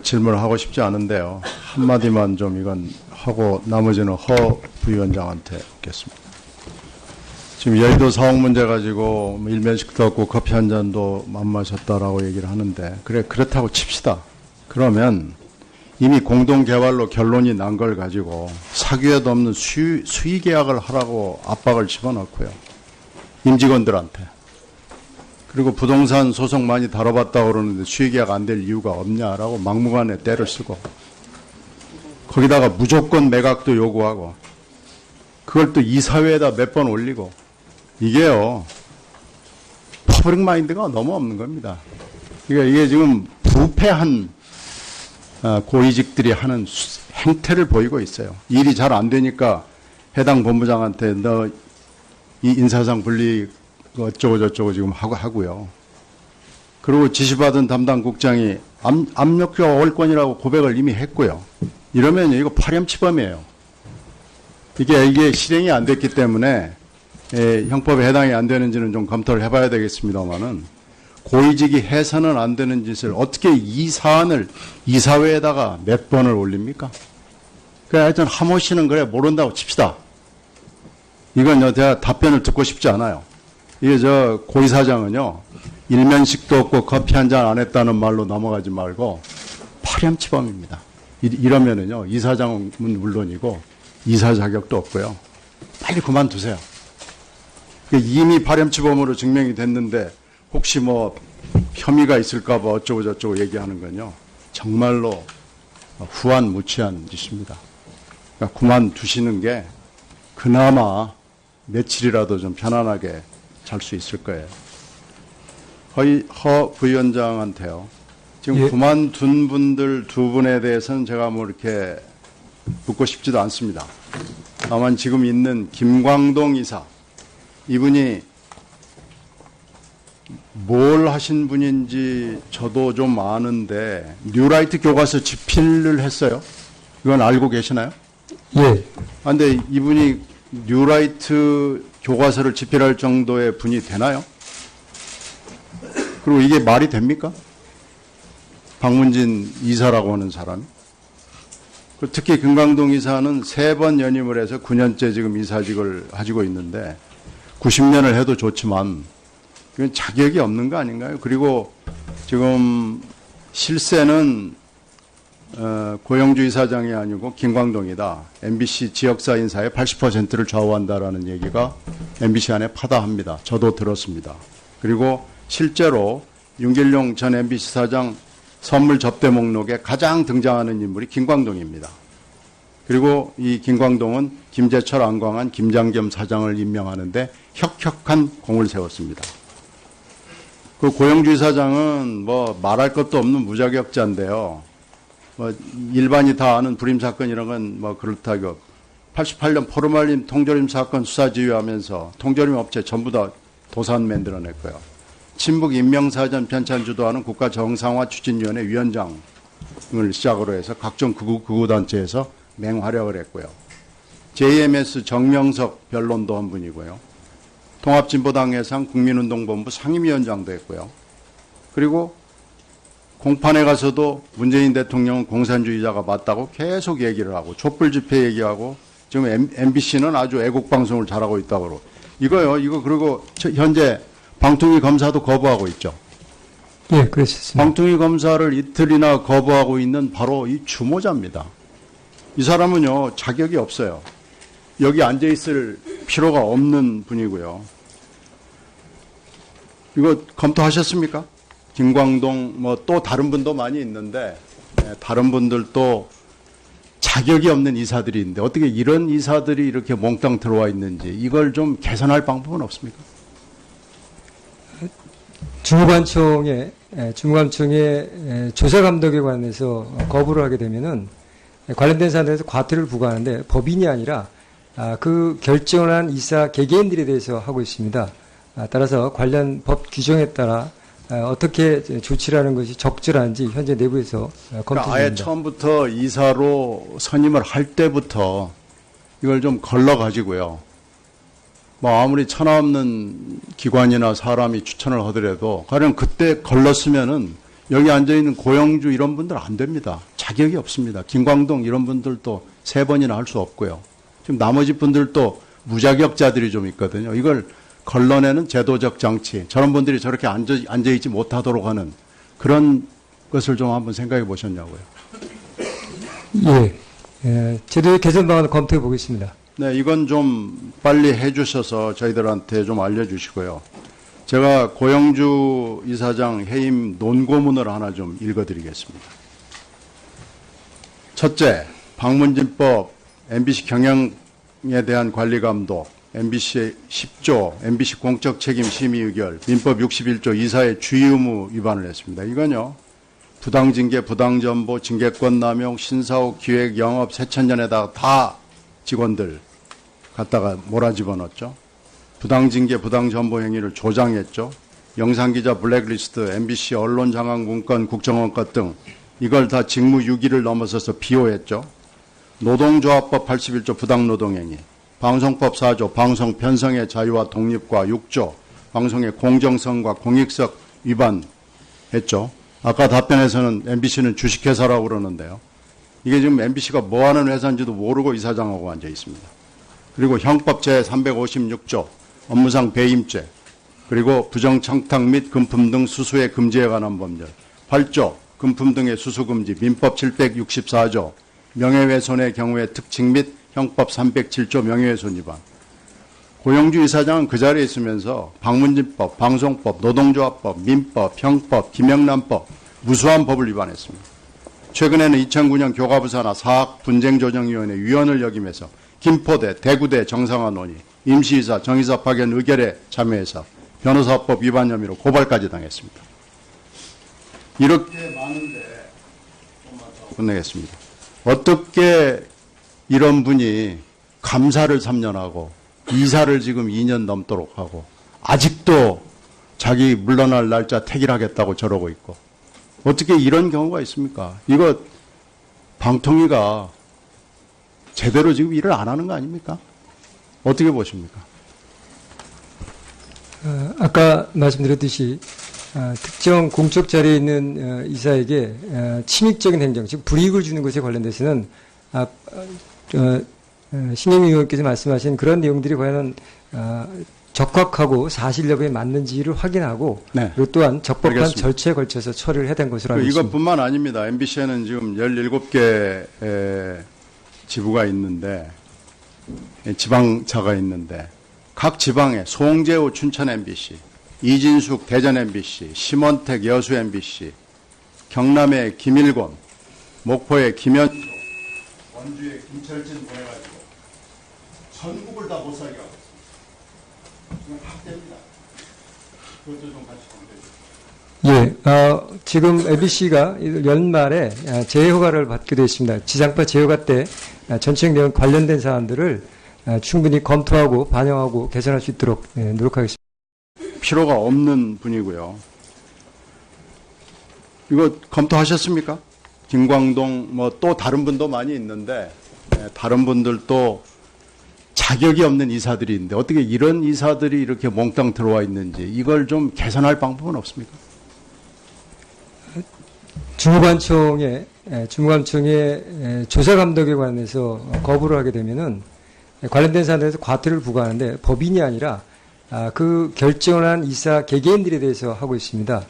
질문을 하고 싶지 않은데요. 한마디만 좀 이건 하고 나머지는 허 부위원장한테 묻겠습니다. 지금 여의도 사옥 문제 가지고 일면식도 없고 커피 한 잔도 안 마셨다라고 얘기를 하는데 그렇다고 칩시다. 그러면 이미 공동개발로 결론이 난 걸 가지고 사규에도 없는 수의 계약을 하라고 압박을 집어넣고요. 임직원들한테. 그리고 부동산 소송 많이 다뤄봤다고 그러는데 수의 계약 안 될 이유가 없냐라고 막무가내 때를 쓰고 거기다가 무조건 매각도 요구하고 그걸 또 이사회에다 몇 번 올리고 이게요. 퍼블릭 마인드가 너무 없는 겁니다. 그러니까 이게 지금 부패한 고위직들이 하는 행태를 보이고 있어요. 일이 잘 안 되니까 해당 본부장한테 너 이 인사상 분리 어쩌고 저쩌고 지금 하고요. 그리고 지시받은 담당 국장이 압력교가 올 건이라고 고백을 이미 했고요. 이러면 이거 파렴치범이에요. 이게 실행이 안 됐기 때문에 형법에 해당이 안 되는지는 좀 검토를 해봐야 되겠습니다만은 고위직이 해서는 안 되는 짓을 어떻게 이 사안을 이사회에다가 몇 번을 올립니까? 그래 하여튼 하모 씨는 그래 모른다고 칩시다. 이건 제가 답변을 듣고 싶지 않아요. 이게 고이사장은요 일면식도 없고 커피 한 잔 안 했다는 말로 넘어가지 말고 파렴치범입니다. 이러면은요 이사장은 물론이고 이사 자격도 없고요. 빨리 그만두세요. 이미 파렴치범으로 증명이 됐는데 혹시 뭐 혐의가 있을까 봐 어쩌고 저쩌고 얘기하는 건요. 정말로 후한무치한 짓입니다. 그러니까 그만두시는 게 그나마 며칠이라도 좀 편안하게 잘 수 있을 거예요. 허 부위원장한테요. 지금 예. 그만둔 분들 두 분에 대해서는 제가 뭐 이렇게 묻고 싶지도 않습니다. 다만 지금 있는 김광동 이사, 이분이 뭘 하신 분인지 저도 좀 아는데 뉴라이트 교과서 집필을 했어요. 이건 알고 계시나요? 예. 근데 이분이 뉴라이트 교과서를 집필할 정도의 분이 되나요? 그리고 이게 말이 됩니까? 박문진 이사라고 하는 사람이. 특히 김광동 이사는 3번 연임을 해서 9년째 지금 이사직을 가지고 있는데 90년을 해도 좋지만 이건 자격이 없는 거 아닌가요? 그리고 지금 실세는 고영주 이사장이 아니고 김광동이다. MBC 지역사 인사의 80%를 좌우한다라는 얘기가 MBC 안에 파다합니다. 저도 들었습니다. 그리고 실제로 윤길용 전 MBC 사장 선물 접대 목록에 가장 등장하는 인물이 김광동입니다. 그리고 이 김광동은 김재철, 안광한, 김장겸 사장을 임명하는데 혁혁한 공을 세웠습니다. 그 고영주 이사장은 뭐 말할 것도 없는 무자격자인데요. 뭐 일반이 다 아는 불임 사건 이런 건 뭐 그렇다고 88년 포르말림 통조림 사건 수사 지휘하면서 통조림 업체 전부 다 도산 만들어냈고요. 친북 인명사전 편찬 주도하는 국가정상화 추진위원회 위원장을 시작으로 해서 각종 극우단체에서 맹활약을 했고요. JMS 정명석 변론도 한 분이고요. 통합진보당 예상 국민운동본부 상임위원장도 했고요. 그리고 공판에 가서도 문재인 대통령은 공산주의자가 맞다고 계속 얘기를 하고 촛불 집회 얘기하고 지금 MBC는 아주 애국방송을 잘하고 있다고 그러고 이거 그리고 현재 방통위 검사도 거부하고 있죠. 예, 그렇습니다. 방통위 검사를 이틀이나 거부하고 있는 바로 이 주모자입니다. 이 사람은요 자격이 없어요. 여기 앉아있을 필요가 없는 분이고요. 이거 검토하셨습니까? 김광동 뭐 또 다른 분도 많이 있는데 다른 분들도 자격이 없는 이사들이 있는데 어떻게 이런 이사들이 이렇게 몽땅 들어와 있는지 이걸 좀 개선할 방법은 없습니까? 중무관청의 조사 감독에 관해서 거부를 하게 되면은 관련된 사안에서 과태료를 부과하는데 법인이 아니라 그 결정을 한 이사 개개인들에 대해서 하고 있습니다. 따라서 관련 법 규정에 따라 어떻게 조치를 하는 것이 적절한지 현재 내부에서 검토 중입니다. 그러니까 아예 처음부터 이사로 선임을 할 때부터 이걸 좀 걸러가지고요. 뭐 아무리 천하 없는 기관이나 사람이 추천을 하더라도 가령 그때 걸렀으면은 여기 앉아있는 고영주 이런 분들 안 됩니다. 자격이 없습니다. 김광동 이런 분들도 3번이나 할 수 없고요. 지금 나머지 분들도 무자격자들이 좀 있거든요. 이걸 걸러내는 제도적 장치, 저런 분들이 저렇게 앉아있지 못하도록 하는 그런 것을 좀 한번 생각해 보셨냐고요. 예, 제도의 개선 방안을 검토해 보겠습니다. 네, 이건 좀 빨리 해주셔서 저희들한테 좀 알려주시고요. 제가 고영주 이사장 해임 논고문을 하나 좀 읽어드리겠습니다. 첫째, 방문진법, MBC 경영에 대한 관리감독, MBC 10조, MBC 공적책임 심의 의결, 민법 61조 이사의 주의 의무 위반을 했습니다. 이건요, 부당징계, 부당전보, 징계권 남용, 신사후, 기획, 영업, 세천년에다가 다 직원들 갖다가 몰아집어넣었죠. 부당징계, 부당전보 행위를 조장했죠. 영상기자 블랙리스트, MBC 언론장악문건, 국정원건 등 이걸 다 직무유기를 넘어서서 비호했죠. 노동조합법 81조 부당노동행위, 방송법 4조 방송 편성의 자유와 독립과 6조 방송의 공정성과 공익성 위반했죠. 아까 답변에서는 MBC는 주식회사라고 그러는데요. 이게 지금 MBC가 뭐하는 회사인지도 모르고 이사장하고 앉아 있습니다. 그리고 형법 제356조 업무상 배임죄, 그리고 부정청탁 및 금품 등 수수의 금지에 관한 법률, 8조 금품 등의 수수 금지, 민법 764조 명예훼손의 경우에 특칙 및 형법 307조 명예훼손 위반. 고영주 이사장은 그 자리에 있으면서 방문진법, 방송법, 노동조합법, 민법, 형법, 김영란법 무수한 법을 위반했습니다. 최근에는 2009년 교과부산하 사학분쟁조정위원회 위원을 역임해서 김포대, 대구대 정상화 논의, 임시이사, 정의사 파견 의결에 참여해서 변호사법 위반 혐의로 고발까지 당했습니다. 이렇게 많은데 끝내겠습니다. 어떻게 이런 분이 감사를 3년 하고 이사를 지금 2년 넘도록 하고 아직도 자기 물러날 날짜 택일하겠다고 저러고 있고 어떻게 이런 경우가 있습니까? 이거 방통위가 제대로 지금 일을 안 하는 거 아닙니까? 어떻게 보십니까? 아까 말씀드렸듯이 특정 공적 자리에 있는 이사에게 침입적인 행정, 즉 불이익을 주는 것에 관련돼서는 신경미 의원께서 말씀하신 그런 내용들이 과연 적확하고 사실 여부에 맞는지를 확인하고 네. 그리고 또한 적법한 알겠습니다. 절차에 걸쳐서 처리를 해야 되는 것으로 알고 있습니다. 이것뿐만 아닙니다. MBC에는 지금 17개 지부가 있는데 지방차가 있는데 각 지방에 송재호 춘천 MBC, 이진숙 대전 MBC, 심원택 여수 MBC, 경남의 김일곤, 목포의 김현조, 원주의 김철진 보내가지고 전국을 다 못 살게 하고 있습니다. 이건 학대입니다. 그것도 좀 같이 공개해 주세요. 지금 MBC가 연말에 재허가를 받기도 했습니다. 지상파 재허가 때 전체 내용 관련된 사안들을 충분히 검토하고 반영하고 개선할 수 있도록 노력하겠습니다. 필요가 없는 분이고요. 이거 검토하셨습니까? 김광동 뭐 또 다른 분도 많이 있는데 다른 분들도 자격이 없는 이사들이 있는데 어떻게 이런 이사들이 이렇게 몽땅 들어와 있는지 이걸 좀 개선할 방법은 없습니까? 주무관청의 조사 감독에 관해서 거부를 하게 되면은 관련된 사안에서 과태료를 부과하는데 법인이 아니라 그 결정을 한 이사 개개인들에 대해서 하고 있습니다.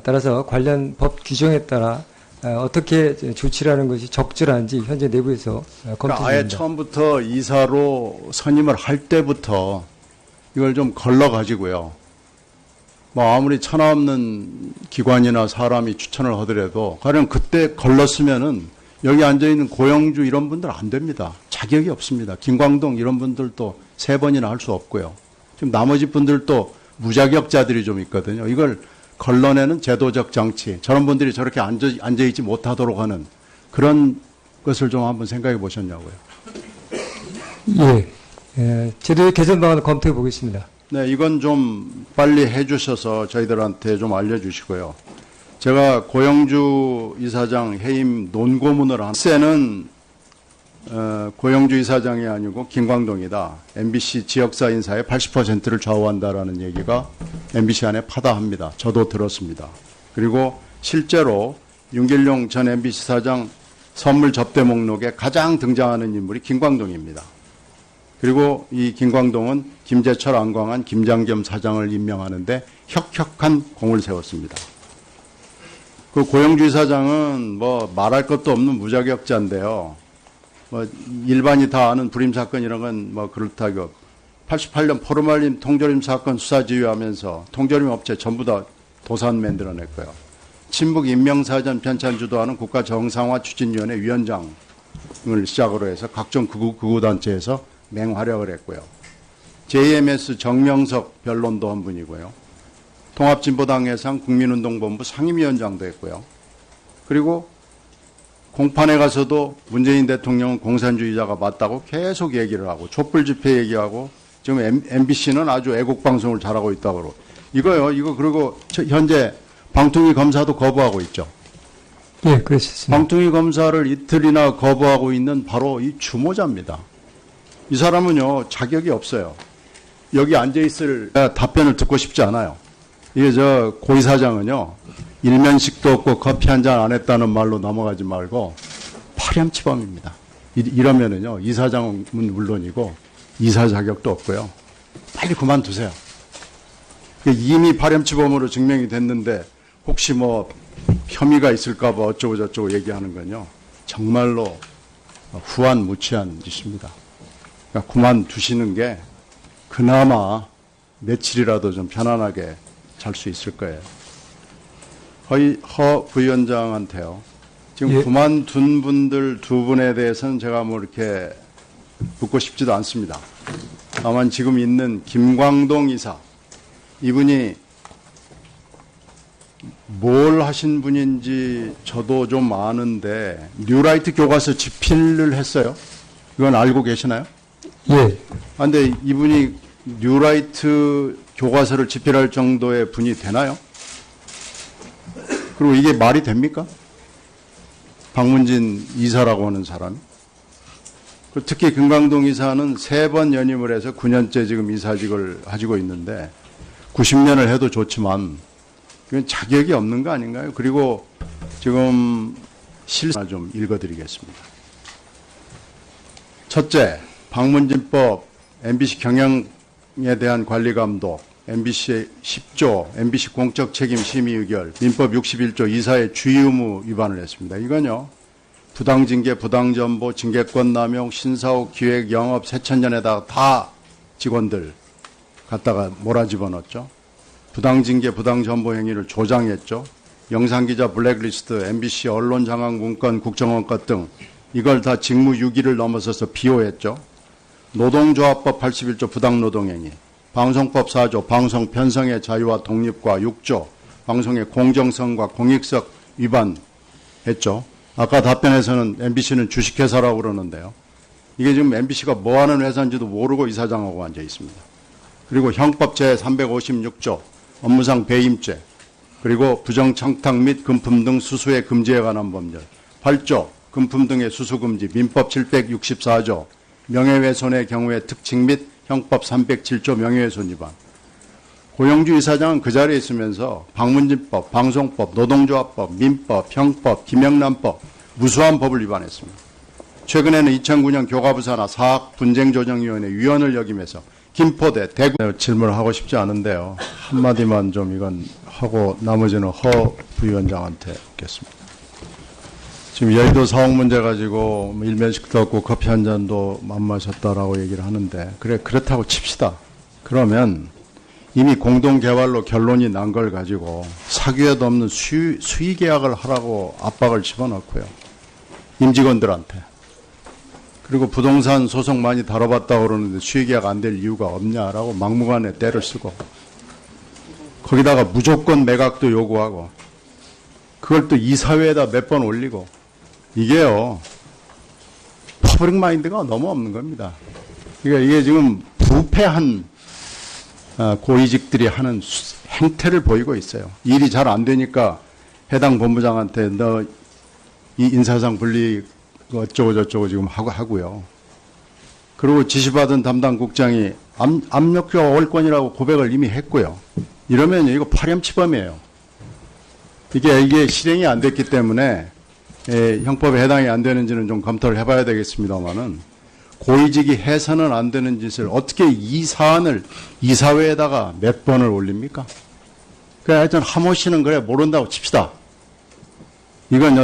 따라서 관련 법 규정에 따라 어떻게 조치를 하는 것이 적절한지 현재 내부에서 검토 그러니까 아예 중입니다. 처음부터 이사로 선임을 할 때부터 이걸 좀 걸러가지고요. 뭐 아무리 천하 없는 기관이나 사람이 추천을 하더라도 가령 그때 걸렀으면은 여기 앉아있는 고영주 이런 분들 안 됩니다. 자격이 없습니다. 김광동 이런 분들도 3번이나 할 수 없고요. 지금 나머지 분들도 무자격자들이 좀 있거든요. 이걸 걸러내는 제도적 장치, 저런 분들이 저렇게 앉아있지 못하도록 하는 그런 것을 좀 한번 생각해 보셨냐고요. 제도의 개선 방안을 검토해 보겠습니다. 네, 이건 좀 빨리 해주셔서 저희들한테 좀 알려주시고요. 제가 고영주 이사장 해임 논고문을 한 세는 고영주 이사장이 아니고 김광동이다. MBC 지역사 인사의 80%를 좌우한다라는 얘기가 MBC 안에 파다합니다. 저도 들었습니다. 그리고 실제로 윤길용 전 MBC 사장 선물 접대 목록에 가장 등장하는 인물이 김광동입니다. 그리고 이 김광동은 김재철, 안광한, 김장겸 사장을 임명하는데 혁혁한 공을 세웠습니다. 그 고영주 사장은 뭐 말할 것도 없는 무자격자인데요. 뭐 일반이 다 아는 불임 사건 이런 건 뭐 그렇다고 88년 포르말린 통조림 사건 수사 지휘하면서 통조림 업체 전부 다 도산 만들어냈고요. 친북 인명사전 편찬 주도하는 국가정상화 추진위원회 위원장을 시작으로 해서 각종 극우단체에서 맹활약을 했고요. JMS 정명석 변론도 한 분이고요. 통합진보당 예상 국민운동본부 상임위원장도 했고요. 그리고 공판에 가서도 문재인 대통령은 공산주의자가 맞다고 계속 얘기를 하고 촛불 집회 얘기하고 지금 MBC는 아주 애국방송을 잘하고 있다고 그러고 이거 그리고 현재 방통위 검사도 거부하고 있죠. 예, 그렇습니다. 방통위 검사를 이틀이나 거부하고 있는 바로 이 주모자입니다. 이 사람은요, 자격이 없어요. 여기 앉아있을 답변을 듣고 싶지 않아요. 이게 고이 사장은요, 일면식도 없고 커피 한 잔 안 했다는 말로 넘어가지 말고 파렴치범입니다. 이러면은요, 이 사장은 물론이고 이사 자격도 없고요. 빨리 그만두세요. 이미 파렴치범으로 증명이 됐는데 혹시 뭐 혐의가 있을까 봐 어쩌고 저쩌고 얘기하는 건요. 정말로 후한무치한 짓입니다. 그러니까 그만두시는 게 그나마 며칠이라도 좀 편안하게 잘 수 있을 거예요. 허 부위원장한테요. 지금 예. 그만둔 분들 두 분에 대해서는 제가 뭐 이렇게 묻고 싶지도 않습니다. 다만 지금 있는 김광동 이사, 이분이 뭘 하신 분인지 저도 좀 아는데 뉴라이트 교과서 집필을 했어요. 이건 알고 계시나요? 예, 근데 이분이 뉴라이트 교과서를 집필할 정도의 분이 되나요? 그리고 이게 말이 됩니까? 박문진 이사라고 하는 사람이. 특히 김광동 이사는 3번 연임을 해서 9년째 지금 이사직을 가지고 있는데 90년을 해도 좋지만 이건 자격이 없는 거 아닌가요? 그리고 지금 실사 좀 읽어드리겠습니다. 첫째, 방문진법, MBC 경영에 대한 관리감독, MBC 10조, MBC 공적 책임 심의 의결, 민법 61조 이사의 주의 의무 위반을 했습니다. 이건요, 부당징계, 부당전보, 징계권 남용, 신사옥, 기획, 영업, 세천년에다가 다 직원들 갖다가 몰아집어넣었죠. 부당징계, 부당전보 행위를 조장했죠. 영상기자 블랙리스트, MBC 언론장악 문건, 국정원건 등 이걸 다 직무유기를 넘어서서 비호했죠. 노동조합법 81조 부당노동행위, 방송법 4조 방송 편성의 자유와 독립과 6조 방송의 공정성과 공익성 위반했죠. 아까 답변에서는 MBC는 주식회사라고 그러는데요. 이게 지금 MBC가 뭐하는 회사인지도 모르고 이사장하고 앉아 있습니다. 그리고 형법 제356조 업무상 배임죄, 그리고 부정청탁 및 금품 등 수수의 금지에 관한 법률 8조 금품 등의 수수금지, 민법 764조 명예훼손의 경우의 특칙 및 형법 307조 명예훼손 위반. 고영주 이사장은 그 자리에 있으면서 방문진법, 방송법, 노동조합법, 민법, 형법, 김영란법 무수한 법을 위반했습니다. 최근에는 2009년 교과부 산하 사학분쟁조정위원회 위원을 역임해서 김포대, 대구 질문을 하고 싶지 않은데요. 한마디만 좀 이건 하고 나머지는 허 부위원장한테 묻겠습니다. 지금 여의도 사옥 문제 가지고 일면식도 없고 커피 한 잔도 안 마셨다라고 얘기를 하는데 그렇다고 칩시다. 그러면 이미 공동개발로 결론이 난 걸 가지고 사규에도 없는 수의 계약을 하라고 압박을 집어넣고요. 임직원들한테. 그리고 부동산 소송 많이 다뤄봤다고 그러는데 수의 계약 안 될 이유가 없냐라고 막무가내 때를 쓰고 거기다가 무조건 매각도 요구하고 그걸 또 이사회에다 몇 번 올리고 이게요. 퍼블릭 마인드가 너무 없는 겁니다. 그러니까 이게 지금 부패한 고위직들이 하는 행태를 보이고 있어요. 일이 잘 안 되니까 해당 본부장한테 너 이 인사상 분리 어쩌고 저쩌고 지금 하고요. 그리고 지시받은 담당 국장이 압력교 월권이라고 고백을 이미 했고요. 이러면 이거 파렴치범이에요. 이게 실행이 안 됐기 때문에 형법에 해당이 안 되는지는 좀 검토를 해봐야 되겠습니다만은 고위직이 해서는 안 되는 짓을 어떻게 이 사안을 이사회에다가 몇 번을 올립니까? 그래 하여튼 하모 씨는 그래 모른다고 칩시다. 이건